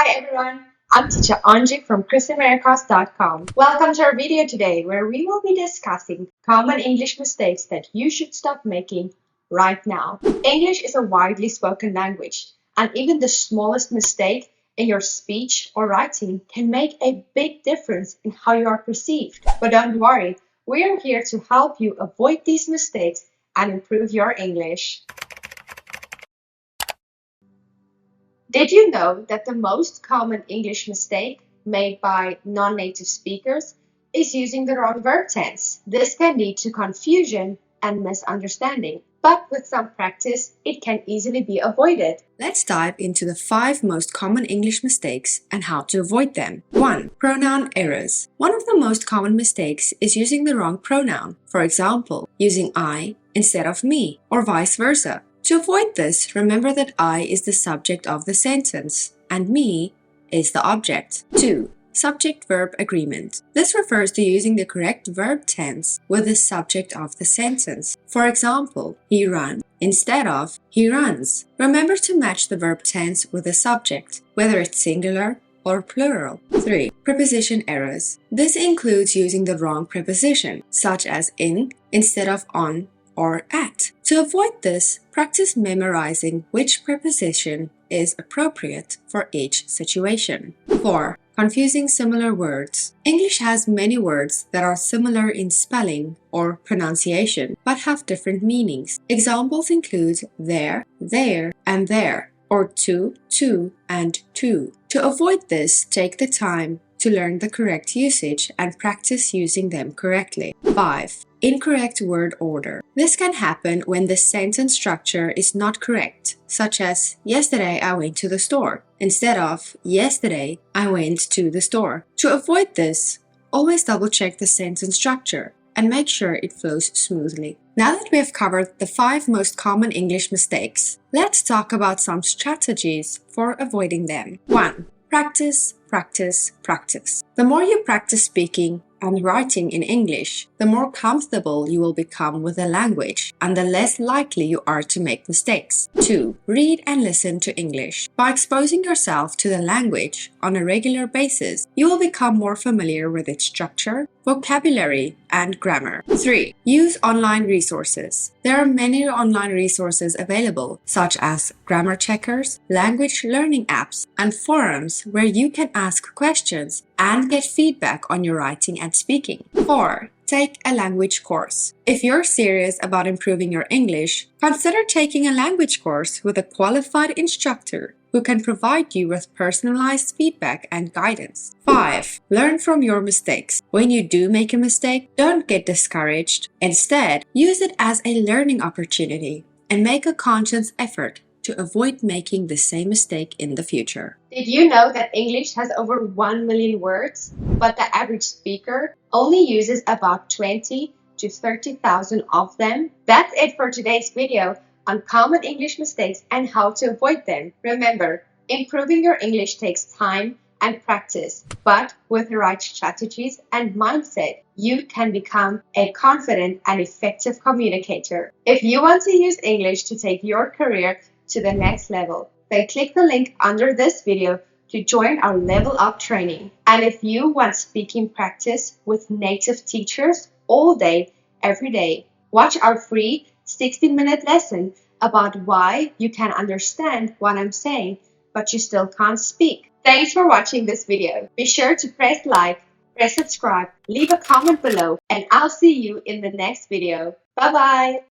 Hi everyone, I'm teacher Anji from ChrisAmericas.com. Welcome to our video today where we will be discussing common English mistakes that you should stop making right now. English is a widely spoken language, and even the smallest mistake in your speech or writing can make a big difference in how you are perceived. But don't worry, we are here to help you avoid these mistakes and improve your English. Did you know that the most common English mistake made by non-native speakers is using the wrong verb tense? This can lead to confusion and misunderstanding, but with some practice, it can easily be avoided. Let's dive into the 5 most common English mistakes and how to avoid them. 1. Pronoun errors. One of the most common mistakes is using the wrong pronoun. For example, using I instead of me, or vice versa. To avoid this, remember that I is the subject of the sentence and me is the object. 2. Subject-verb agreement. This refers to using the correct verb tense with the subject of the sentence. For example, he ran instead of he runs. Remember to match the verb tense with the subject, whether it's singular or plural. 3. Preposition errors. This includes using the wrong preposition, such as in instead of on or at. To avoid this, practice memorizing which preposition is appropriate for each situation. 4. Confusing similar words. English has many words that are similar in spelling or pronunciation, but have different meanings. Examples include there, and there, or to, and to. To avoid this, take the time to learn the correct usage and practice using them correctly. 5. Incorrect word order. This can happen when the sentence structure is not correct, such as yesterday I went to the store, instead of yesterday I went to the store. To avoid this, always double check the sentence structure and make sure it flows smoothly. Now that we have covered the 5 most common English mistakes, let's talk about some strategies for avoiding them. 1. Practice, practice, practice. The more you practice speaking and writing in English, the more comfortable you will become with the language and the less likely you are to make mistakes. 2. Read and listen to English. By exposing yourself to the language on a regular basis, you will become more familiar with its structure, vocabulary, and grammar. 3. Use online resources. There are many online resources available, such as grammar checkers, language learning apps, and forums where you can ask questions and get feedback on your writing and speaking. 4. Take a language course. If you're serious about improving your English, consider taking a language course with a qualified instructor who can provide you with personalized feedback and guidance. 5. Learn from your mistakes. When you do make a mistake, don't get discouraged. Instead, use it as a learning opportunity and make a conscious effort to avoid making the same mistake in the future. Did you know that English has over 1 million words, but the average speaker only uses about 20 to 30,000 of them? That's it for today's video on common English mistakes and how to avoid them. Remember, improving your English takes time and practice, but with the right strategies and mindset, you can become a confident and effective communicator. If you want to use English to take your career to the next level, then click the link under this video to join our Level Up training. And if you want speaking practice with native teachers all day, every day, watch our free 16-minute lesson about why you can understand what I'm saying, but you still can't speak. Thanks for watching this video. Be sure to press like, press subscribe, leave a comment below, and I'll see you in the next video. Bye-bye.